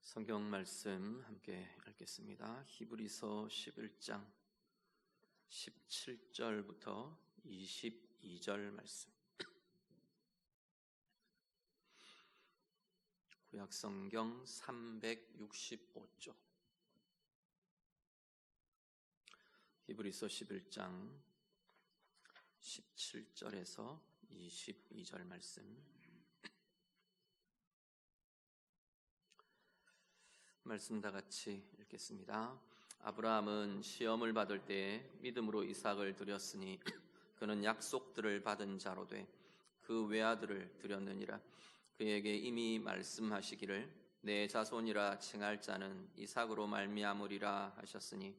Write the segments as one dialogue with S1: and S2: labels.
S1: 성경 말씀 함께 읽겠습니다. 히브리서 11장 17절부터 22절 말씀. 구약 성경 365쪽. 히브리서 11장 17절에서 22절 말씀. 말씀 다 같이 읽겠습니다. 아브라함은 시험을 받을 때에 믿음으로 이삭을 드렸으니 그는 약속들을 받은 자로 돼 그 외아들을 드렸느니라. 그에게 이미 말씀하시기를 내 자손이라 칭할 자는 이삭으로 말미암으리라 하셨으니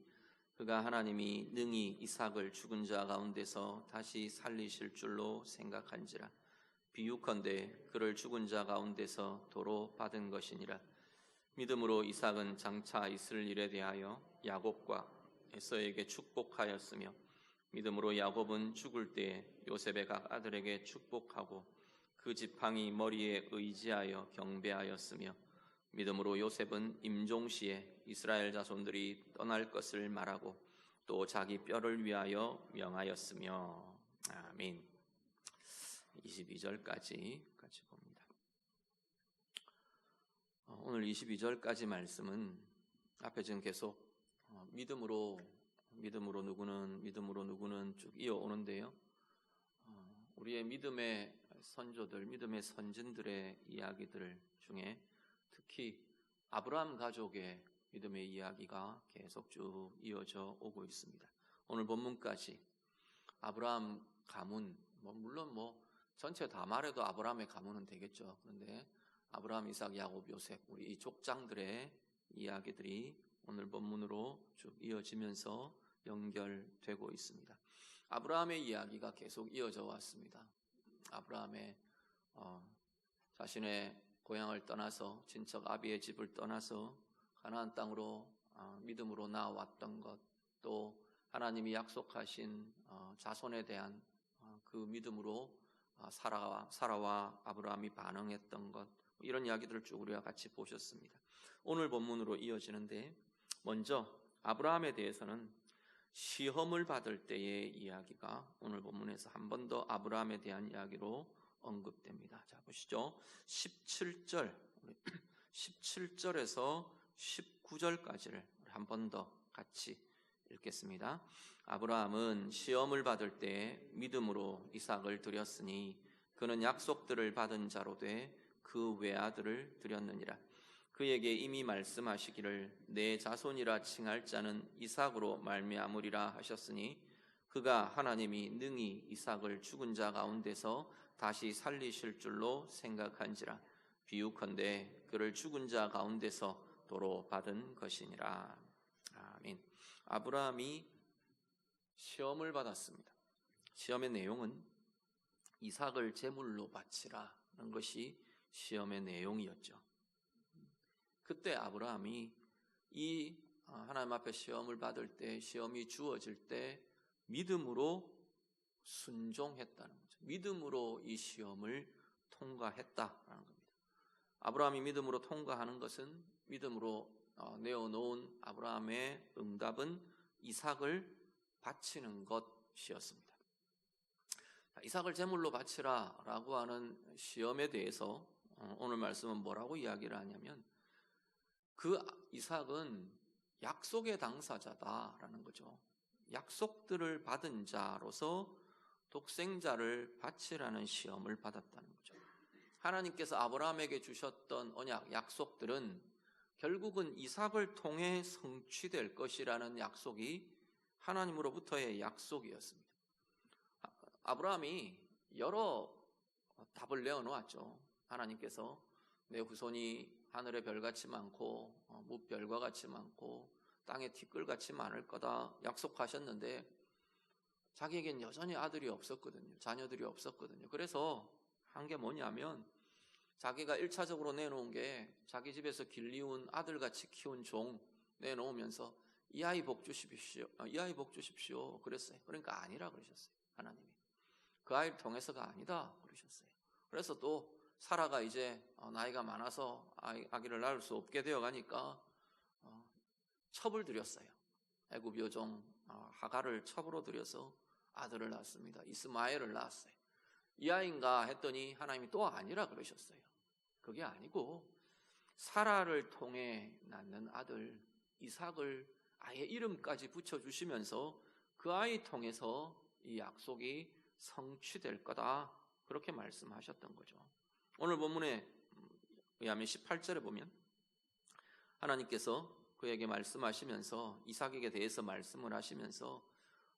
S1: 그가 하나님이 능히 이삭을 죽은 자 가운데서 다시 살리실 줄로 생각한지라. 비유컨대 그를 죽은 자 가운데서 도로 받은 것이니라. 믿음으로 이삭은 장차 있을 일에 대하여 야곱과 에서에게 축복하였으며 믿음으로 야곱은 죽을 때에 요셉의 각 아들에게 축복하고 그 지팡이 머리에 의지하여 경배하였으며 믿음으로 요셉은 임종시에 이스라엘 자손들이 떠날 것을 말하고 또 자기 뼈를 위하여 명하였으며. 아멘. 22절까지 같이 봅니다. 오늘 22절까지 말씀은 앞에 지금 계속 믿음으로 누구는 쭉 이어오는데요. 우리의 믿음의 선조들, 믿음의 선진들의 이야기들 중에 특히 아브라함 가족의 믿음의 이야기가 계속 쭉 이어져 오고 있습니다. 오늘 본문까지 아브라함 가문, 물론 전체 다 말해도 아브라함의 가문은 되겠죠. 그런데 아브라함, 이삭, 야곱, 요셉, 우리 이 족장들의 이야기들이 오늘 본문으로 쭉 이어지면서 연결되고 있습니다. 아브라함의 이야기가 계속 이어져 왔습니다. 아브라함의 자신의 고향을 떠나서 친척 아비의 집을 떠나서 가나안 땅으로 믿음으로 나아왔던 것, 또 하나님이 약속하신 자손에 대한 그 믿음으로 사라와 아브라함이 반응했던 것, 이런 이야기들을 쭉 우리가 같이 보셨습니다. 오늘 본문으로 이어지는데 먼저 아브라함에 대해서는 시험을 받을 때의 이야기가 오늘 본문에서 한 번 더 아브라함에 대한 이야기로 언급됩니다. 자, 보시죠. 17절에서 19절까지를 한 번 더 같이 읽겠습니다. 아브라함은 시험을 받을 때 믿음으로 이삭을 드렸으니 그는 약속들을 받은 자로 돼 그 외아들을 드렸느니라. 그에게 이미 말씀하시기를 내 자손이라 칭할 자는 이삭으로 말미암으리라 하셨으니 그가 하나님이 능히 이삭을 죽은 자 가운데서 다시 살리실 줄로 생각한지라. 비유컨대 그를 죽은 자 가운데서 도로 받은 것이니라. 아멘. 아브라함이 시험을 받았습니다. 시험의 내용은 이삭을 제물로 바치라는 것이 시험의 내용이었죠. 그때 아브라함이 이 하나님 앞에 시험을 받을 때, 시험이 주어질 때 믿음으로 순종했다는 거죠. 믿음으로 이 시험을 통과했다라는 겁니다. 아브라함이 믿음으로 통과하는 것은 믿음으로 내어놓은 아브라함의 응답은 이삭을 바치는 것이었습니다. 이삭을 제물로 바치라라고 하는 시험에 대해서 오늘 말씀은 뭐라고 이야기를 하냐면 그 이삭은 약속의 당사자다라는 거죠. 약속들을 받은 자로서 독생자를 바치라는 시험을 받았다는 거죠. 하나님께서 아브라함에게 주셨던 언약, 약속들은 결국은 이삭을 통해 성취될 것이라는 약속이 하나님으로부터의 약속이었습니다. 아브라함이 여러 답을 내어놓았죠. 하나님께서 내 후손이 하늘의 별같이 많고 무별과 같이 많고 땅의 티끌같이 많을 거다 약속하셨는데 자기에겐 여전히 아들이 없었거든요. 자녀들이 없었거든요. 그래서 한 게 뭐냐면 자기가 1차적으로 내놓은 게 자기 집에서 길리운 아들같이 키운 종 내놓으면서 이 아이 복 주십시오. 이 아이 복 주십시오. 그랬어요. 그러니까 아니라 그러셨어요. 하나님이. 그 아이를 통해서가 아니다 그러셨어요. 그래서 또 사라가 이제 나이가 많아서 아기를 낳을 수 없게 되어 가니까 첩을 들였어요. 애굽 여종 하갈을 첩으로 들여서 아들을 낳았습니다. 이스마엘을 낳았어요. 이 아이인가 했더니 하나님이 또 아니라 그러셨어요. 그게 아니고 사라를 통해 낳는 아들 이삭을 아예 이름까지 붙여주시면서 그 아이 통해서 이 약속이 성취될 거다, 그렇게 말씀하셨던 거죠. 오늘 본문에 의하면 18절에 보면 하나님께서 그에게 말씀하시면서 이삭에게 대해서 말씀을 하시면서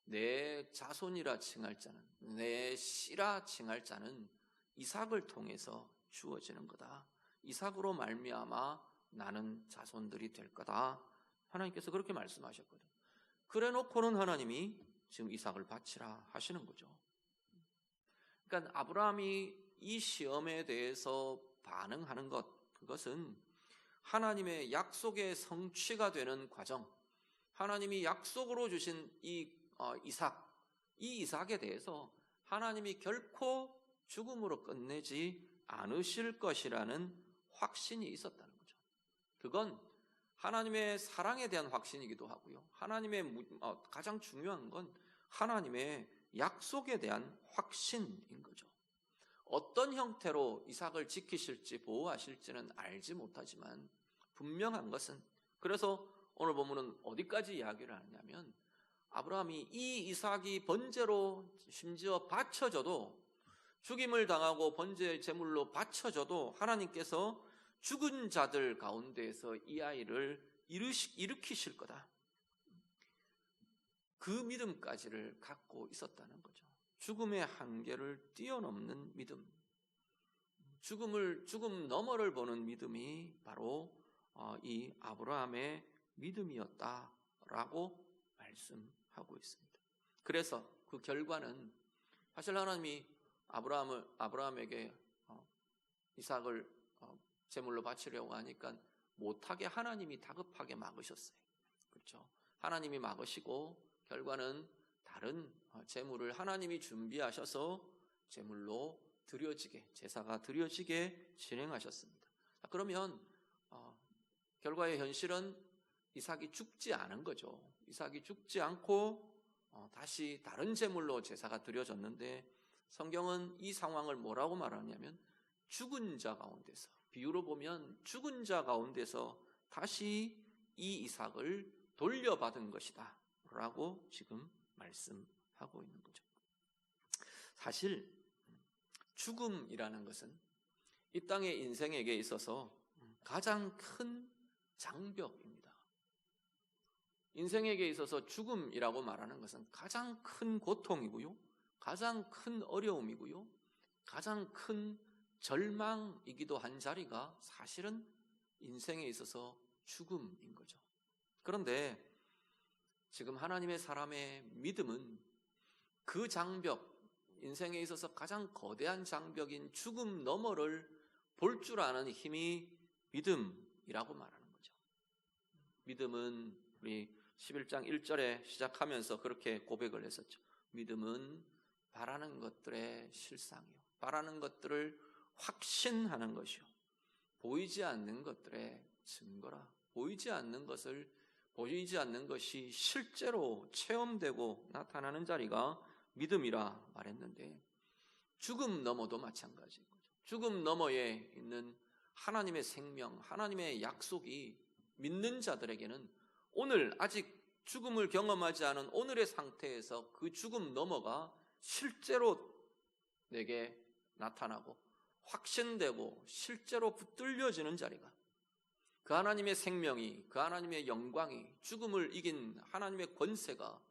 S1: 내 자손이라 칭할 자는, 내 씨라 칭할 자는 이삭을 통해서 주어지는 거다. 이삭으로 말미암아 나는 자손들이 될 거다. 하나님께서 그렇게 말씀하셨거든요. 그래 놓고는 하나님이 지금 이삭을 바치라 하시는 거죠. 그러니까 아브라함이 이 시험에 대해서 반응하는 것, 그것은 하나님의 약속의 성취가 되는 과정, 하나님이 약속으로 주신 이 이삭에 대해서 하나님이 결코 죽음으로 끝내지 않으실 것이라는 확신이 있었다는 거죠. 그건 하나님의 사랑에 대한 확신이기도 하고요. 하나님의 가장 중요한 건 하나님의 약속에 대한 확신인 거죠. 어떤 형태로 이삭을 지키실지 보호하실지는 알지 못하지만 분명한 것은, 그래서 오늘 본문은 어디까지 이야기를 하냐면 아브라함이 이 이삭이 번제로 심지어 바쳐져도, 죽임을 당하고 번제 제물로 바쳐져도 하나님께서 죽은 자들 가운데에서 이 아이를 일으키실 거다, 그 믿음까지를 갖고 있었다는 거죠. 죽음의 한계를 뛰어넘는 믿음, 죽음 너머를 보는 믿음이 바로 이 아브라함의 믿음이었다라고 말씀하고 있습니다. 그래서 그 결과는 사실 하나님이 아브라함에게 이삭을 제물로 바치려고 하니까 못하게 하나님이 다급하게 막으셨어요. 그렇죠? 하나님이 막으시고 결과는 다른 제물을 하나님이 준비하셔서 제물로 드려지게, 제사가 드려지게 진행하셨습니다. 그러면 결과의 현실은 이삭이 죽지 않은 거죠. 이삭이 죽지 않고 다시 다른 제물로 제사가 드려졌는데, 성경은 이 상황을 뭐라고 말하냐면 죽은 자 가운데서, 비유로 보면 죽은 자 가운데서 다시 이 이삭을 돌려받은 것이다 라고 지금 말씀하고 있는 거죠. 사실 죽음이라는 것은 이 땅의 인생에게 있어서 가장 큰 장벽입니다. 인생에게 있어서 죽음이라고 말하는 것은 가장 큰 고통이고요, 가장 큰 어려움이고요, 가장 큰 절망이기도 한 자리가 사실은 인생에 있어서 죽음인 거죠. 그런데 지금 하나님의 사람의 믿음은 그 장벽, 인생에 있어서 가장 거대한 장벽인 죽음 너머를 볼 줄 아는 힘이 믿음이라고 말하는 거죠. 믿음은 우리 11장 1절에 시작하면서 그렇게 고백을 했었죠. 믿음은 바라는 것들의 실상이요, 바라는 것들을 확신하는 것이요, 보이지 않는 것들의 증거라. 보이지 않는 것이 실제로 체험되고 나타나는 자리가 믿음이라 말했는데, 죽음 너머도 마찬가지인 거죠. 죽음 너머에 있는 하나님의 생명, 하나님의 약속이 믿는 자들에게는 오늘 아직 죽음을 경험하지 않은 오늘의 상태에서 그 죽음 너머가 실제로 내게 나타나고 확신되고 실제로 붙들려지는 자리가, 그 하나님의 생명이, 그 하나님의 영광이, 죽음을 이긴 하나님의 권세가,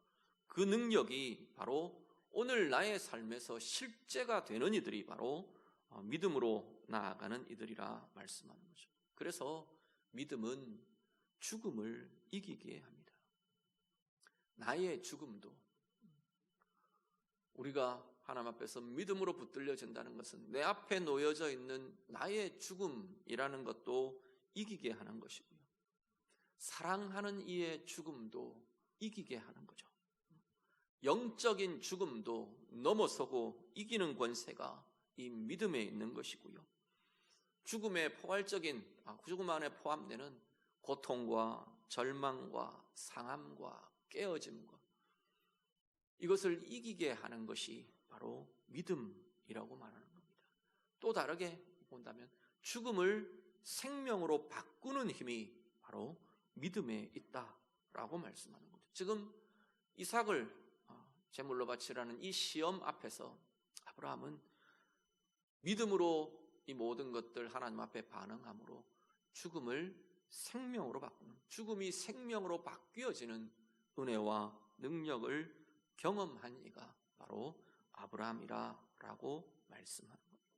S1: 그 능력이 바로 오늘 나의 삶에서 실제가 되는 이들이 바로 믿음으로 나아가는 이들이라 말씀하는 거죠. 그래서 믿음은 죽음을 이기게 합니다. 나의 죽음도, 우리가 하나님 앞에서 믿음으로 붙들려진다는 것은 내 앞에 놓여져 있는 나의 죽음이라는 것도 이기게 하는 것이고요, 사랑하는 이의 죽음도 이기게 하는 거죠. 영적인 죽음도 넘어서고 이기는 권세가 이 믿음에 있는 것이고요, 죽음의 포괄적인 죽음 안에 포함되는 고통과 절망과 상함과 깨어짐과 이것을 이기게 하는 것이 바로 믿음이라고 말하는 겁니다. 또 다르게 본다면 죽음을 생명으로 바꾸는 힘이 바로 믿음에 있다라고 말씀하는 거죠. 지금 이삭을 제물로 바치라는 이 시험 앞에서 아브라함은 믿음으로 이 모든 것들 하나님 앞에 반응함으로 죽음을 생명으로 바꾸는, 죽음이 생명으로 바뀌어지는 은혜와 능력을 경험한 이가 바로 아브라함이라고 말씀하는 겁니다.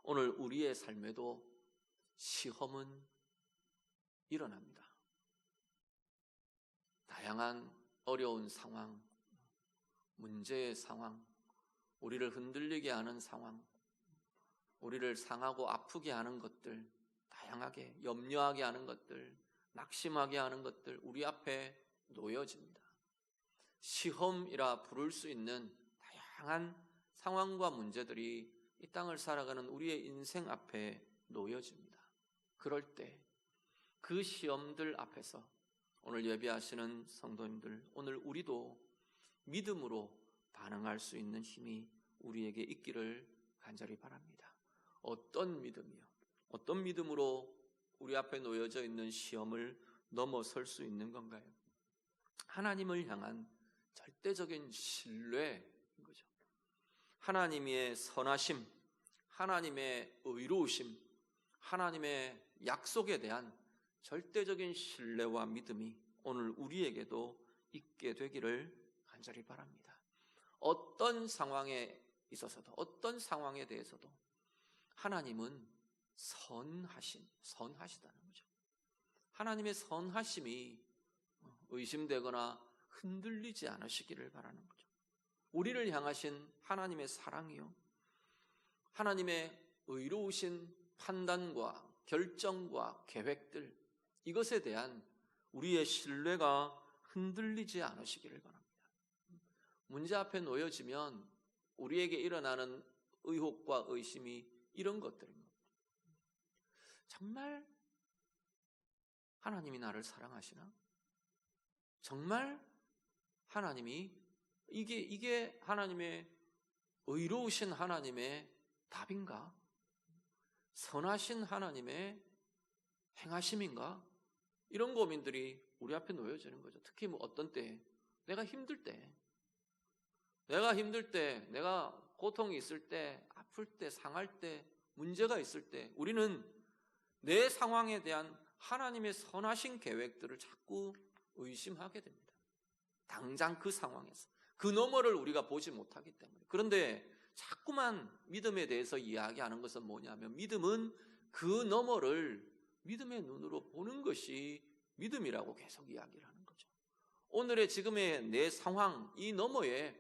S1: 오늘 우리의 삶에도 시험은 일어납니다. 다양한 어려운 상황, 문제의 상황, 우리를 흔들리게 하는 상황, 우리를 상하고 아프게 하는 것들, 다양하게 염려하게 하는 것들, 낙심하게 하는 것들 우리 앞에 놓여집니다. 시험이라 부를 수 있는 다양한 상황과 문제들이 이 땅을 살아가는 우리의 인생 앞에 놓여집니다. 그럴 때 그 시험들 앞에서 오늘 예배하시는 성도님들, 오늘 우리도 믿음으로 반응할 수 있는 힘이 우리에게 있기를 간절히 바랍니다. 어떤 믿음이요? 어떤 믿음으로 우리 앞에 놓여져 있는 시험을 넘어설 수 있는 건가요? 하나님을 향한 절대적인 신뢰인 거죠. 하나님의 선하심, 하나님의 의로우심, 하나님의 약속에 대한 절대적인 신뢰와 믿음이 오늘 우리에게도 있게 되기를 간절히 바랍니다. 어떤 상황에 있어서도, 어떤 상황에 대해서도 하나님은 선하시다는 거죠. 하나님의 선하심이 의심되거나 흔들리지 않으시기를 바라는 거죠. 우리를 향하신 하나님의 사랑이요, 하나님의 의로우신 판단과 결정과 계획들, 이것에 대한 우리의 신뢰가 흔들리지 않으시기를 바랍니다. 문제 앞에 놓여지면 우리에게 일어나는 의혹과 의심이 이런 것들입니다. 정말 하나님이 나를 사랑하시나? 정말 하나님이 이게 하나님의 의로우신 하나님의 답인가? 선하신 하나님의 행하심인가? 이런 고민들이 우리 앞에 놓여지는 거죠. 특히 어떤 때, 내가 힘들 때, 내가 고통이 있을 때, 아플 때, 상할 때, 문제가 있을 때 우리는 내 상황에 대한 하나님의 선하신 계획들을 자꾸 의심하게 됩니다. 당장 그 상황에서 그 너머를 우리가 보지 못하기 때문에. 그런데 자꾸만 믿음에 대해서 이야기하는 것은 뭐냐면, 믿음은 그 너머를 믿음의 눈으로 보는 것이 믿음이라고 계속 이야기를 하는 거죠. 오늘의 지금의 내 상황, 이 너머에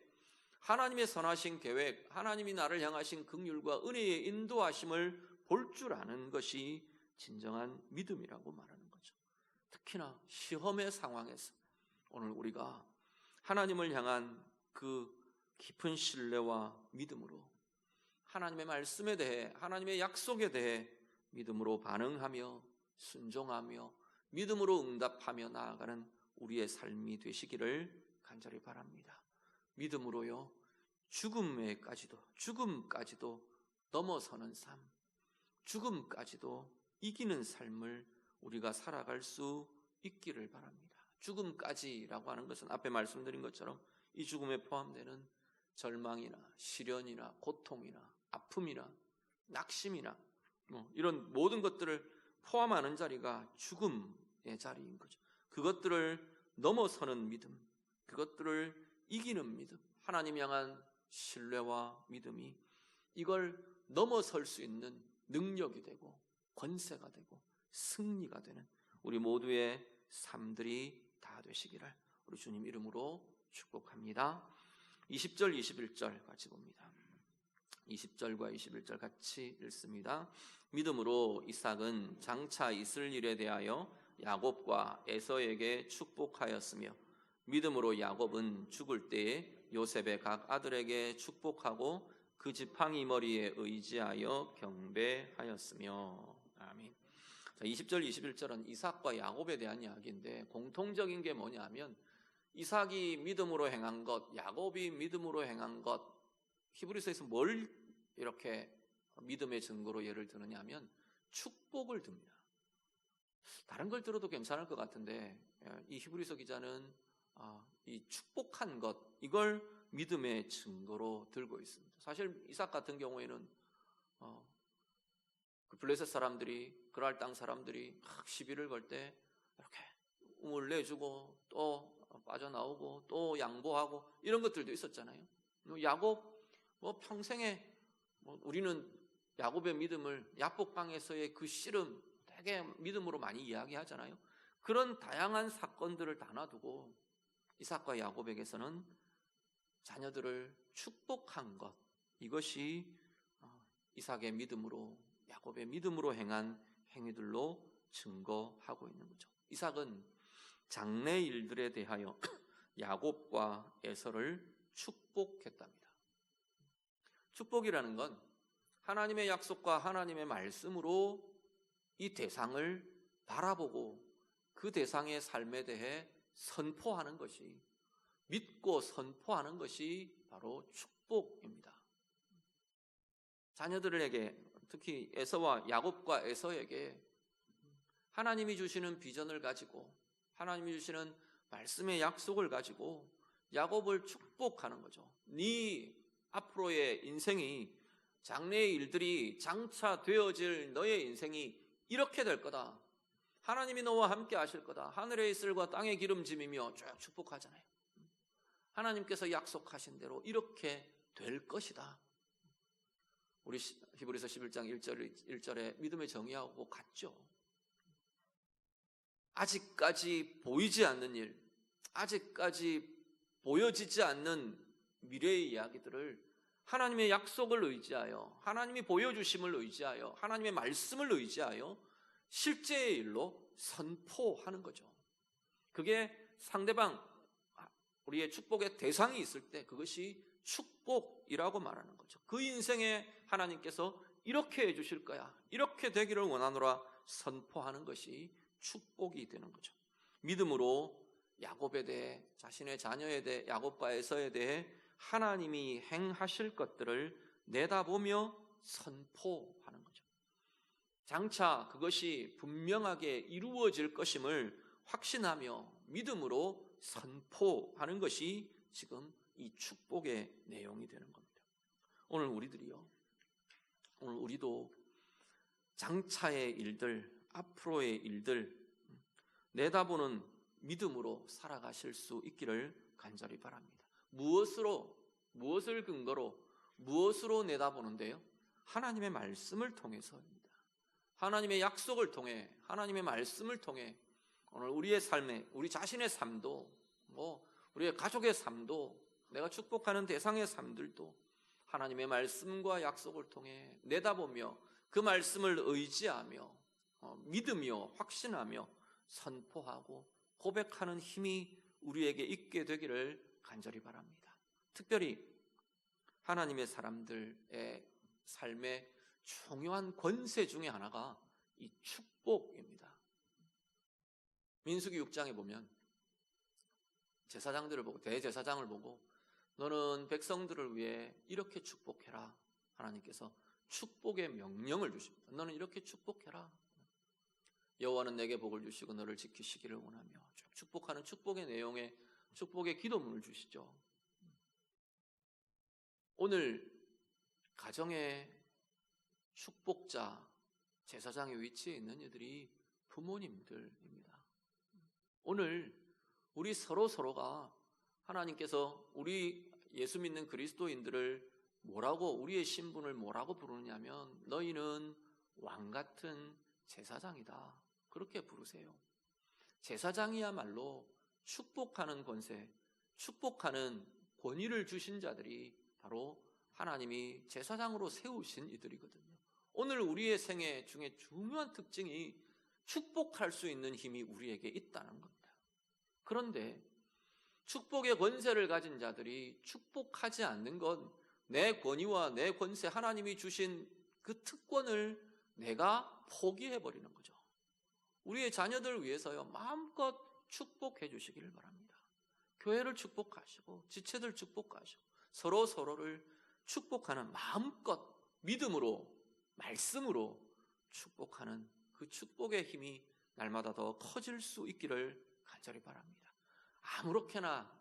S1: 하나님의 선하신 계획, 하나님이 나를 향하신 긍휼과 은혜의 인도하심을 볼 줄 아는 것이 진정한 믿음이라고 말하는 거죠. 특히나 시험의 상황에서 오늘 우리가 하나님을 향한 그 깊은 신뢰와 믿음으로 하나님의 말씀에 대해, 하나님의 약속에 대해 믿음으로 반응하며 순종하며 믿음으로 응답하며 나아가는 우리의 삶이 되시기를 간절히 바랍니다. 믿음으로요, 죽음까지도 넘어서는 삶, 죽음까지도 이기는 삶을 우리가 살아갈 수 있기를 바랍니다. 죽음까지라고 하는 것은 앞에 말씀드린 것처럼 이 죽음에 포함되는 절망이나 시련이나 고통이나 아픔이나 낙심이나 이런 모든 것들을 포함하는 자리가 죽음의 자리인 거죠. 그것들을 넘어서는 믿음, 그것들을 이기는 믿음, 하나님 향한 신뢰와 믿음이 이걸 넘어설 수 있는 능력이 되고 권세가 되고 승리가 되는 우리 모두의 삶들이 다 되시기를 우리 주님 이름으로 축복합니다. 20절, 21절 같이 봅니다. 20절과 21절 같이 읽습니다. 믿음으로 이삭은 장차 있을 일에 대하여 야곱과 에서에게 축복하였으며, 믿음으로 야곱은 죽을 때에 요셉의 각 아들에게 축복하고 그 지팡이 머리에 의지하여 경배하였으며. 아멘. 자, 20절 21절은 이삭과 야곱에 대한 이야기인데 공통적인 게 뭐냐면 이삭이 믿음으로 행한 것, 야곱이 믿음으로 행한 것, 히브리서에서 뭘 이렇게 믿음의 증거로 예를 드느냐면 축복을 듭니다. 다른 걸 들어도 괜찮을 것 같은데 이 히브리서 기자는 이 축복한 것, 이걸 믿음의 증거로 들고 있습니다. 사실 이삭 같은 경우에는 그 블레셋 사람들이, 그랄 땅 사람들이 막 시비를 걸 때 이렇게 우물 내주고 또 빠져나오고 또 양보하고 이런 것들도 있었잖아요. 야곱 평생에 우리는 야곱의 믿음을 야복강에서의 그 씨름 되게 믿음으로 많이 이야기하잖아요. 그런 다양한 사건들을 다 놔두고 이삭과 야곱에게서는 자녀들을 축복한 것, 이것이 이삭의 믿음으로, 야곱의 믿음으로 행한 행위들로 증거하고 있는 거죠. 이삭은 장래 일들에 대하여 야곱과 에서를 축복했답니다. 축복이라는 건 하나님의 약속과 하나님의 말씀으로 이 대상을 바라보고 그 대상의 삶에 대해 선포하는 것이, 믿고 선포하는 것이 바로 축복입니다. 자녀들에게, 특히 에서와 야곱과 에서에게 하나님이 주시는 비전을 가지고 하나님이 주시는 말씀의 약속을 가지고 야곱을 축복하는 거죠. 네 앞으로의 인생이, 장래의 일들이 장차 되어질 너의 인생이 이렇게 될 거다. 하나님이 너와 함께 하실 거다. 하늘의 이슬과 땅의 기름짐이며 쭉 축복하잖아요. 하나님께서 약속하신 대로 이렇게 될 것이다. 우리 히브리서 11장 1절에 믿음의 정의하고 같죠. 아직까지 보이지 않는 일, 아직까지 보여지지 않는 미래의 이야기들을 하나님의 약속을 의지하여, 하나님이 보여주심을 의지하여, 하나님의 말씀을 의지하여 실제의 일로 선포하는 거죠. 그게 상대방, 우리의 축복의 대상이 있을 때 그것이 축복이라고 말하는 거죠. 그 인생에 하나님께서 이렇게 해주실 거야, 이렇게 되기를 원하노라 선포하는 것이 축복이 되는 거죠. 믿음으로 야곱에 대해, 자신의 자녀에 대해, 야곱과 에서에 대해 하나님이 행하실 것들을 내다보며 선포하는 거죠. 장차 그것이 분명하게 이루어질 것임을 확신하며 믿음으로 선포하는 것이 지금 이 축복의 내용이 되는 겁니다. 오늘 우리도 장차의 일들, 앞으로의 일들 내다보는 믿음으로 살아가실 수 있기를 간절히 바랍니다. 무엇을 근거로, 무엇으로 내다보는데요? 하나님의 말씀을 통해서입니다. 하나님의 약속을 통해, 하나님의 말씀을 통해 오늘 우리의 삶에, 우리 자신의 삶도, 우리의 가족의 삶도, 내가 축복하는 대상의 삶들도 하나님의 말씀과 약속을 통해 내다보며 그 말씀을 의지하며 믿으며 확신하며 선포하고 고백하는 힘이 우리에게 있게 되기를 간절히 바랍니다. 특별히 하나님의 사람들의 삶의 중요한 권세 중에 하나가 이 축복입니다. 민수기 6장에 보면 제사장들을 보고, 대제사장을 보고 너는 백성들을 위해 이렇게 축복해라. 하나님께서 축복의 명령을 주십니다. 너는 이렇게 축복해라. 여호와는 내게 복을 주시고 너를 지키시기를 원하며, 축복하는 축복의 내용에 축복의 기도문을 주시죠. 오늘 가정의 축복자, 제사장의 위치에 있는 이들이 부모님들입니다. 오늘 우리 서로가 하나님께서 우리 예수 믿는 그리스도인들을 뭐라고, 우리의 신분을 뭐라고 부르냐면 너희는 왕같은 제사장이다, 그렇게 부르세요. 제사장이야말로 축복하는 권세, 축복하는 권위를 주신 자들이 바로 하나님이 제사장으로 세우신 이들이거든요. 오늘 우리의 생애 중에 중요한 특징이 축복할 수 있는 힘이 우리에게 있다는 겁니다. 그런데 축복의 권세를 가진 자들이 축복하지 않는 건 내 권위와 내 권세, 하나님이 주신 그 특권을 내가 포기해버리는 거죠. 우리의 자녀들을 위해서요, 마음껏 축복해 주시기를 바랍니다. 교회를 축복하시고 지체들 축복하시고 서로를 축복하는, 마음껏 믿음으로 말씀으로 축복하는 그 축복의 힘이 날마다 더 커질 수 있기를 간절히 바랍니다. 아무렇게나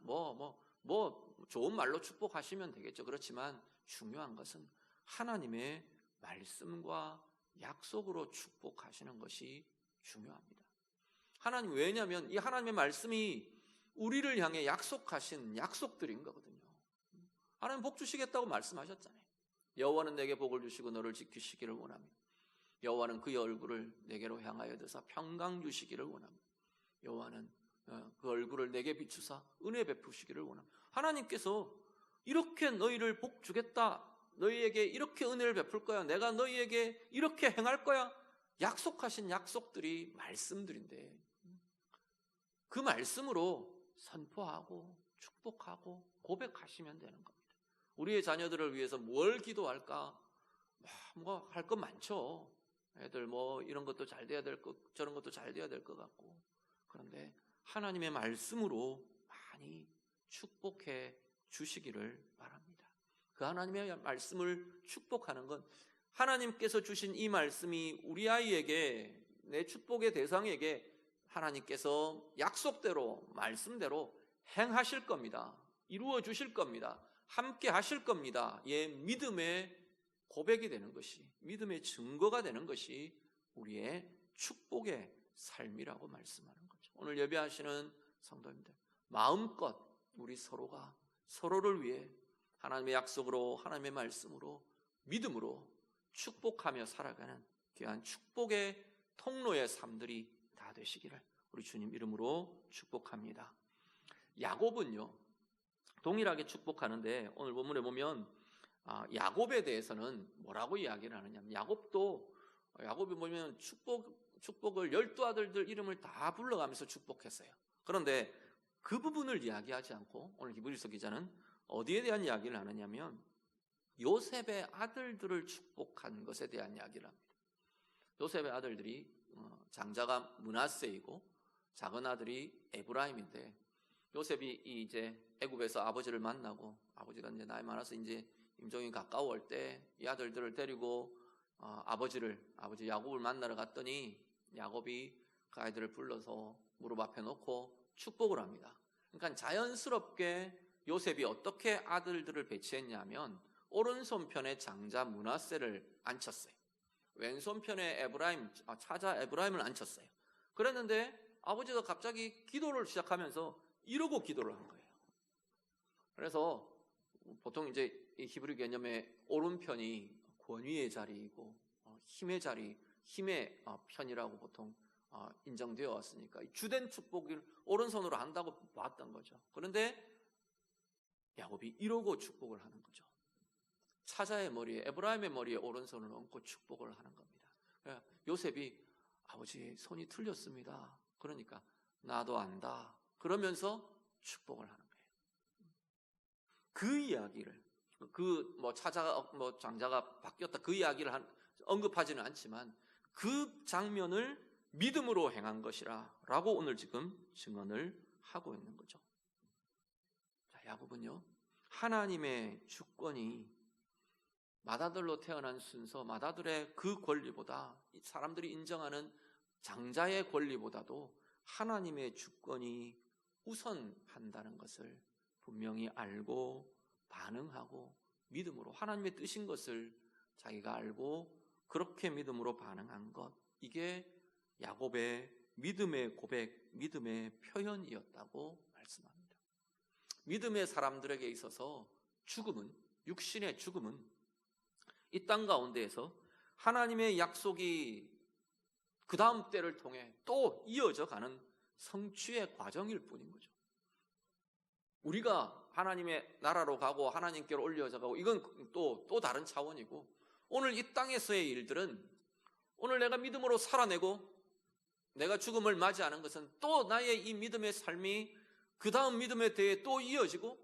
S1: 좋은 말로 축복하시면 되겠죠. 그렇지만 중요한 것은 하나님의 말씀과 약속으로 축복하시는 것이 중요합니다. 하나님, 왜냐하면 이 하나님의 말씀이 우리를 향해 약속하신 약속들인 거거든요. 하나님 복 주시겠다고 말씀하셨잖아요. 여호와는 내게 복을 주시고 너를 지키시기를 원하며 여호와는 그의 얼굴을 내게로 향하여 드사 평강 주시기를 원하며 여호와는 그 얼굴을 내게 비추사 은혜 베푸시기를 원합니다. 하나님께서 이렇게 너희를 복 주겠다, 너희에게 이렇게 은혜를 베풀 거야, 내가 너희에게 이렇게 행할 거야, 약속하신 약속들이 말씀들인데 그 말씀으로 선포하고 축복하고 고백하시면 되는 겁니다. 우리의 자녀들을 위해서 뭘 기도할까? 뭐 할 것 많죠. 애들 이런 것도 잘 돼야 될 것, 저런 것도 잘 돼야 될 것 같고. 그런데 하나님의 말씀으로 많이 축복해 주시기를 바랍니다. 그 하나님의 말씀을 축복하는 건 하나님께서 주신 이 말씀이 우리 아이에게, 내 축복의 대상에게 하나님께서 약속대로, 말씀대로 행하실 겁니다. 이루어 주실 겁니다. 함께 하실 겁니다. 예, 믿음의 고백이 되는 것이, 믿음의 증거가 되는 것이 우리의 축복의 삶이라고 말씀하는 거죠. 오늘 예배하시는 성도님들, 마음껏 우리 서로가 서로를 위해 하나님의 약속으로, 하나님의 말씀으로, 믿음으로 축복하며 살아가는 귀한 축복의 통로의 삶들이 다 되시기를 우리 주님 이름으로 축복합니다. 야곱은요, 동일하게 축복하는데 오늘 본문에 보면 야곱에 대해서는 뭐라고 이야기를 하느냐, 야곱이 보면 축복을 12아들들 이름을 다 불러가면서 축복했어요. 그런데 그 부분을 이야기하지 않고 오늘 히브리서 기자는 어디에 대한 이야기를 하느냐면 요셉의 아들들을 축복한 것에 대한 이야기를 합니다. 요셉의 아들들이 장자가 므낫세이고 작은 아들이 에브라임인데, 요셉이 이제 애굽에서 아버지를 만나고 아버지가 이제 나이 많아서 이제 임종이 가까워올 때 이 아들들을 데리고 아버지 야곱을 만나러 갔더니 야곱이 그 아이들을 불러서 무릎 앞에 놓고 축복을 합니다. 그러니까 자연스럽게 요셉이 어떻게 아들들을 배치했냐면 오른손편에 장자 므낫세를 앉혔어요. 왼손편에 차자 에브라임을 앉혔어요. 그랬는데 아버지가 갑자기 기도를 시작하면서 이러고 기도를 한 거예요. 그래서 보통 이제 이 히브리 개념의 오른편이 권위의 자리이고 힘의 편이라고 보통 인정되어 왔으니까 주된 축복을 오른손으로 한다고 봤던 거죠. 그런데 야곱이 이러고 축복을 하는 거죠. 차자의 머리에, 에브라임의 머리에 오른손을 얹고 축복을 하는 겁니다. 요셉이 아버지 손이 틀렸습니다. 그러니까 나도 안다. 그러면서 축복을 하는 거예요. 그 이야기를 장자가 바뀌었다 그 이야기를 언급하지는 않지만 그 장면을 믿음으로 행한 것이라고 오늘 지금 증언을 하고 있는 거죠. 자, 야곱은요, 하나님의 주권이 맏아들로 태어난 순서, 맏아들의 그 권리보다, 사람들이 인정하는 장자의 권리보다도 하나님의 주권이 우선한다는 것을 분명히 알고 반응하고 믿음으로, 하나님의 뜻인 것을 자기가 알고 그렇게 믿음으로 반응한 것, 이게 야곱의 믿음의 고백, 믿음의 표현이었다고 말씀합니다. 믿음의 사람들에게 있어서 죽음은, 육신의 죽음은 이 땅 가운데에서 하나님의 약속이 그 다음 때를 통해 또 이어져 가는 성취의 과정일 뿐인 거죠. 우리가 하나님의 나라로 가고 하나님께로 올려져 가고 이건 또 다른 차원이고, 오늘 이 땅에서의 일들은, 오늘 내가 믿음으로 살아내고 내가 죽음을 맞이하는 것은 또 나의 이 믿음의 삶이 그 다음 믿음의 대에 또 이어지고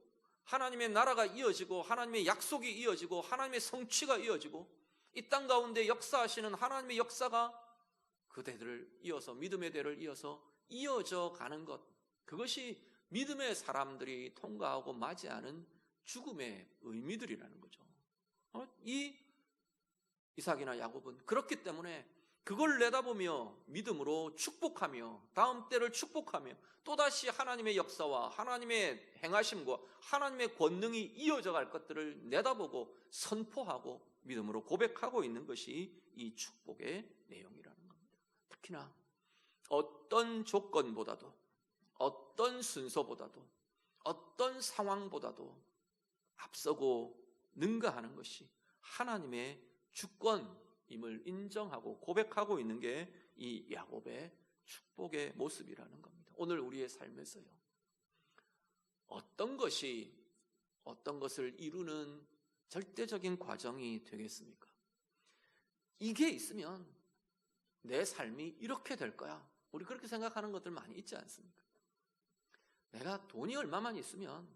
S1: 하나님의 나라가 이어지고 하나님의 약속이 이어지고 하나님의 성취가 이어지고 이 땅 가운데 역사하시는 하나님의 역사가 그 대들을 이어서 믿음의 대를 이어서 이어져 가는 것, 그것이 믿음의 사람들이 통과하고 맞이하는 죽음의 의미들이라는 거죠. 이 이삭이나 야곱은 그렇기 때문에 그걸 내다보며 믿음으로 축복하며 다음 때를 축복하며 또다시 하나님의 역사와 하나님의 행하심과 하나님의 권능이 이어져 갈 것들을 내다보고 선포하고 믿음으로 고백하고 있는 것이 이 축복의 내용이라는 겁니다. 특히나 어떤 조건보다도 어떤 순서보다도 어떤 상황보다도 앞서고 능가하는 것이 하나님의 주권임을 인정하고 고백하고 있는 게 이 야곱의 축복의 모습이라는 겁니다. 오늘 우리의 삶에서요, 어떤 것이 어떤 것을 이루는 절대적인 과정이 되겠습니까? 이게 있으면 내 삶이 이렇게 될 거야. 우리 그렇게 생각하는 것들 많이 있지 않습니까? 내가 돈이 얼마만 있으면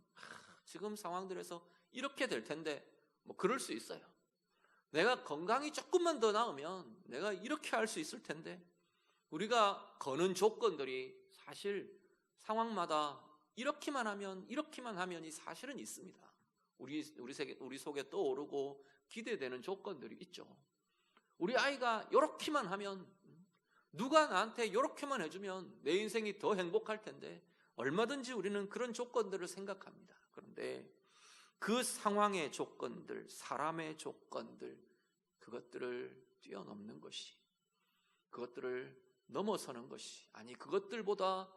S1: 지금 상황들에서 이렇게 될 텐데 뭐 그럴 수 있어요. 내가 건강이 조금만 더 나으면 내가 이렇게 할 수 있을 텐데, 우리가 거는 조건들이 사실 상황마다 이렇게만 하면이 사실은 있습니다. 우리 속에 떠오르고 기대되는 조건들이 있죠. 우리 아이가 이렇게만 하면, 누가 나한테 이렇게만 해주면 내 인생이 더 행복할 텐데, 얼마든지 우리는 그런 조건들을 생각합니다. 그런데 그 상황의 조건들, 사람의 조건들, 그것들을 뛰어넘는 것이, 그것들을 넘어서는 것이, 아니 그것들보다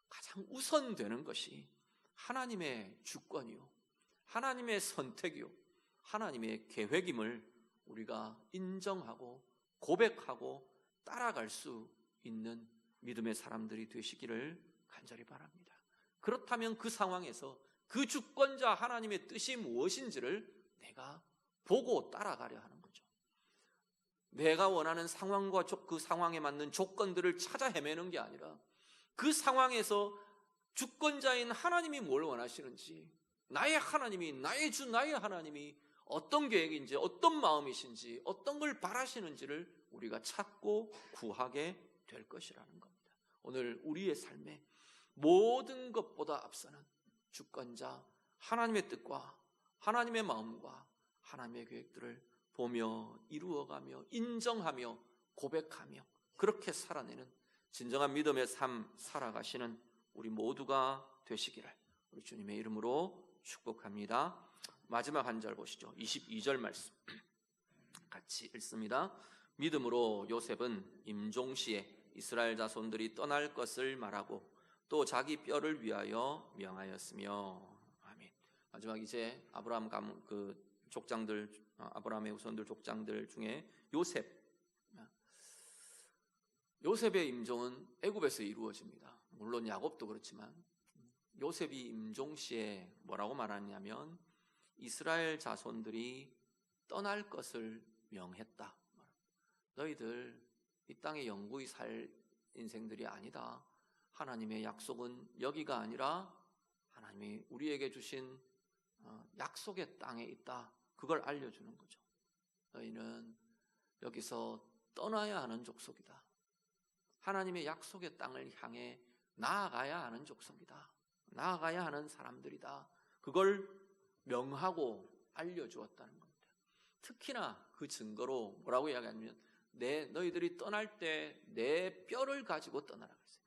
S1: 가장 우선되는 것이 하나님의 주권이요, 하나님의 선택이요, 하나님의 계획임을 우리가 인정하고 고백하고 따라갈 수 있는 믿음의 사람들이 되시기를 간절히 바랍니다. 그렇다면 그 상황에서 그 주권자 하나님의 뜻이 무엇인지를 내가 보고 따라가려 하는 거죠. 내가 원하는 상황과 그 상황에 맞는 조건들을 찾아 헤매는 게 아니라 그 상황에서 주권자인 하나님이 뭘 원하시는지, 나의 하나님이, 나의 주, 나의 하나님이 어떤 계획인지, 어떤 마음이신지, 어떤 걸 바라시는지를 우리가 찾고 구하게 될 것이라는 겁니다. 오늘 우리의 삶에 모든 것보다 앞서는 주권자 하나님의 뜻과 하나님의 마음과 하나님의 계획들을 보며 이루어가며 인정하며 고백하며 그렇게 살아내는 진정한 믿음의 삶 살아가시는 우리 모두가 되시기를 우리 주님의 이름으로 축복합니다. 마지막 한 절 보시죠. 22절 말씀 같이 읽습니다. 믿음으로 요셉은 임종시에 이스라엘 자손들이 떠날 것을 말하고 또 자기 뼈를 위하여 명하였으며. 아멘. 마지막 이제 아브라함 족장들, 아브라함의 후손들 족장들 중에 요셉의 임종은 애굽에서 이루어집니다. 물론 야곱도 그렇지만 요셉이 임종시에 뭐라고 말하냐면 이스라엘 자손들이 떠날 것을 명했다. 너희들 이 땅에 영구히 살 인생들이 아니다. 하나님의 약속은 여기가 아니라 하나님이 우리에게 주신 약속의 땅에 있다. 그걸 알려주는 거죠. 너희는 여기서 떠나야 하는 족속이다. 하나님의 약속의 땅을 향해 나아가야 하는 족속이다. 나아가야 하는 사람들이다. 그걸 명하고 알려주었다는 겁니다. 특히나 그 증거로 뭐라고 이야기하냐면 너희들이 떠날 때 내 뼈를 가지고 떠나라 그랬어요.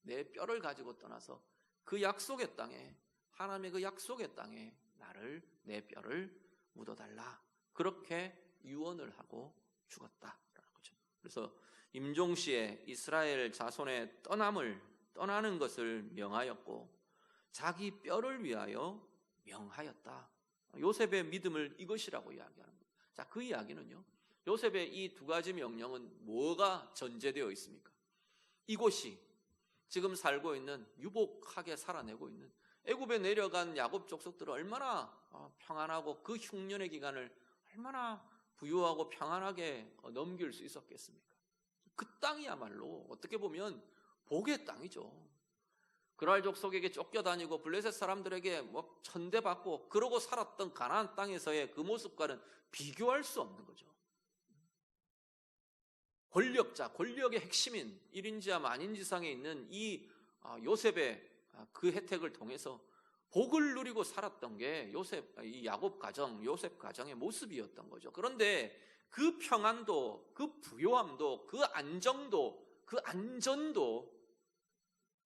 S1: 내 뼈를 가지고 떠나서 그 약속의 땅에, 하나님의 그 약속의 땅에 내 뼈를 묻어달라. 그렇게 유언을 하고 죽었다라는 거죠. 그래서 임종시에 이스라엘 자손의 떠나는 것을 명하였고 자기 뼈를 위하여 명하였다. 요셉의 믿음을 이것이라고 이야기하는 거예요. 자, 그 이야기는요, 요셉의 이 두 가지 명령은 뭐가 전제되어 있습니까? 이곳이 지금 살고 있는, 유복하게 살아내고 있는 애굽에 내려간 야곱 족속들을 얼마나 평안하고 그 흉년의 기간을 얼마나 부유하고 평안하게 넘길 수 있었겠습니까? 그 땅이야말로 어떻게 보면 복의 땅이죠. 그랄 족속에게 쫓겨다니고 블레셋 사람들에게 뭐 천대받고 그러고 살았던 가나안 땅에서의 그 모습과는 비교할 수 없는 거죠. 권력자, 권력의 핵심인 1인지하 만인지상에 있는 이 요셉의 그 혜택을 통해서 복을 누리고 살았던 게 이 야곱 가정, 요셉 가정의 모습이었던 거죠. 그런데 그 평안도, 그 부요함도, 그 안정도, 그 안전도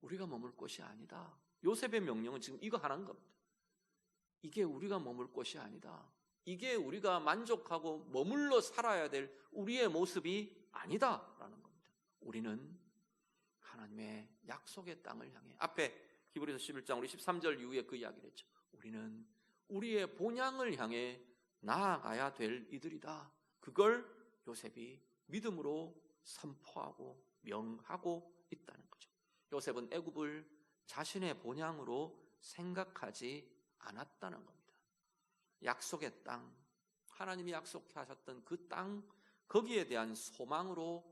S1: 우리가 머물 곳이 아니다. 요셉의 명령은 지금 이거 하나인 겁니다. 이게 우리가 머물 곳이 아니다. 이게 우리가 만족하고 머물러 살아야 될 우리의 모습이 아니다라는 겁니다. 우리는 하나님의 약속의 땅을 향해, 앞에 히브리서 11장 우리 13절 이후에 그 이야기를 했죠. 우리는 우리의 본향을 향해 나아가야 될 이들이다. 그걸 요셉이 믿음으로 선포하고 명하고 있다는 거죠. 요셉은 애굽을 자신의 본향으로 생각하지 않았다는 겁니다. 약속의 땅, 하나님이 약속하셨던 그 땅, 거기에 대한 소망으로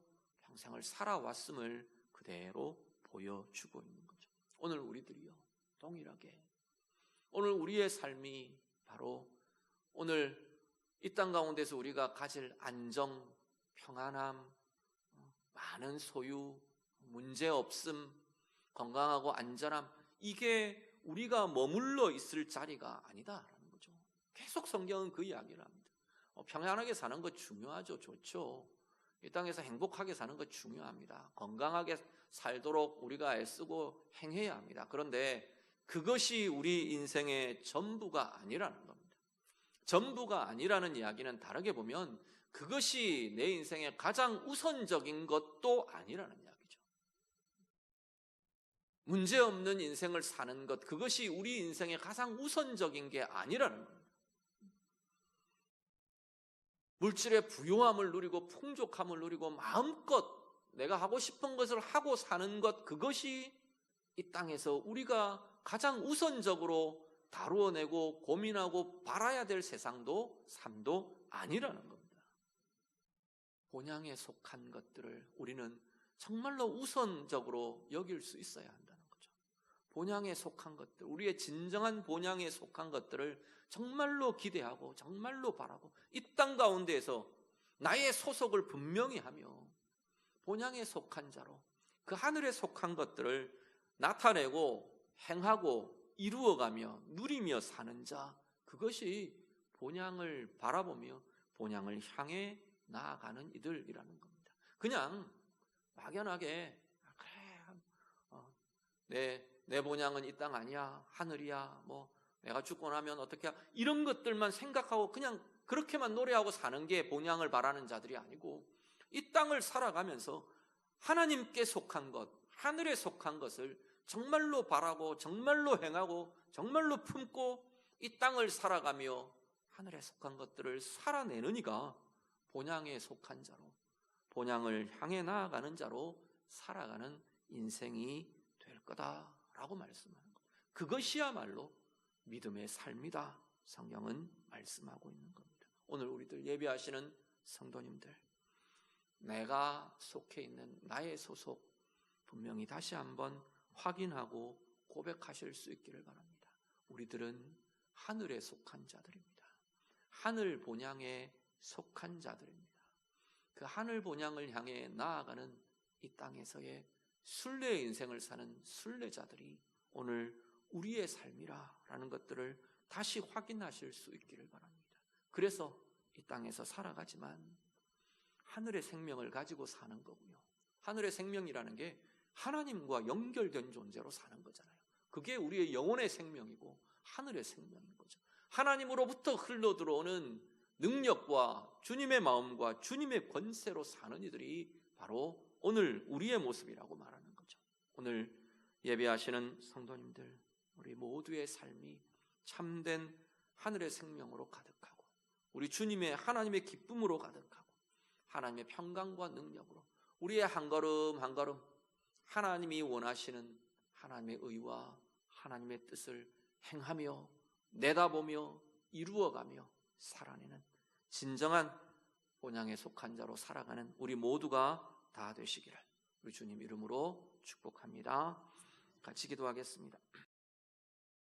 S1: 평생을 살아왔음을 그대로 보여주고 있는 거죠. 오늘 우리들이요, 동일하게 오늘 우리의 삶이 바로 오늘 이 땅 가운데서 우리가 가질 안정, 평안함, 많은 소유, 문제없음, 건강하고 안전함, 이게 우리가 머물러 있을 자리가 아니다라는 거죠. 계속 성경은 그 이야기를 합니다. 평안하게 사는 것 중요하죠. 좋죠. 이 땅에서 행복하게 사는 것 중요합니다. 건강하게 살도록 우리가 애쓰고 행해야 합니다. 그런데 그것이 우리 인생의 전부가 아니라는 겁니다. 전부가 아니라는 이야기는 다르게 보면 그것이 내 인생의 가장 우선적인 것도 아니라는 이야기죠. 문제없는 인생을 사는 것, 그것이 우리 인생의 가장 우선적인 게 아니라는 겁니다. 물질의 부요함을 누리고 풍족함을 누리고 마음껏 내가 하고 싶은 것을 하고 사는 것, 그것이 이 땅에서 우리가 가장 우선적으로 다루어내고 고민하고 바라야 될 세상도 삶도 아니라는 겁니다. 본향에 속한 것들을 우리는 정말로 우선적으로 여길 수 있어야 한다는 거죠. 본향에 속한 것들, 우리의 진정한 본향에 속한 것들을 정말로 기대하고 정말로 바라고 이 땅 가운데에서 나의 소속을 분명히 하며 본향에 속한 자로 그 하늘에 속한 것들을 나타내고 행하고 이루어가며 누리며 사는 자, 그것이 본향을 바라보며 본향을 향해 나아가는 이들이라는 겁니다. 그냥 막연하게 그래, 내 본향은 이 땅 아니야, 하늘이야, 뭐 내가 죽고 나면 어떻게 이런 것들만 생각하고 그냥 그렇게만 노래하고 사는 게 본향을 바라는 자들이 아니고, 이 땅을 살아가면서 하나님께 속한 것, 하늘에 속한 것을 정말로 바라고 정말로 행하고 정말로 품고 이 땅을 살아가며 하늘에 속한 것들을 살아내는 이가 본향에 속한 자로, 본향을 향해 나아가는 자로 살아가는 인생이 될 거다라고 말씀하는 것. 그것이야말로 믿음의 삶이다, 성경은 말씀하고 있는 겁니다. 오늘 우리들 예배하시는 성도님들, 내가 속해 있는 나의 소속 분명히 다시 한번 확인하고 고백하실 수 있기를 바랍니다. 우리들은 하늘에 속한 자들입니다. 하늘 본향에 속한 자들입니다. 그 하늘 본향을 향해 나아가는 이 땅에서의 순례의 인생을 사는 순례자들이 오늘 우리의 삶이라는 것들을 다시 확인하실 수 있기를 바랍니다. 그래서 이 땅에서 살아가지만 하늘의 생명을 가지고 사는 거고요. 하늘의 생명이라는 게 하나님과 연결된 존재로 사는 거잖아요. 그게 우리의 영혼의 생명이고 하늘의 생명인 거죠. 하나님으로부터 흘러들어오는 능력과 주님의 마음과 주님의 권세로 사는 이들이 바로 오늘 우리의 모습이라고 말하는 거죠. 오늘 예배하시는 성도님들, 우리 모두의 삶이 참된 하늘의 생명으로 가득하고 우리 주님의 하나님의 기쁨으로 가득하고 하나님의 평강과 능력으로 우리의 한 걸음 한 걸음 하나님이 원하시는 하나님의 의와 하나님의 뜻을 행하며 내다보며 이루어가며 살아내는 진정한 본향에 속한 자로 살아가는 우리 모두가 다 되시기를 우리 주님 이름으로 축복합니다. 같이 기도하겠습니다.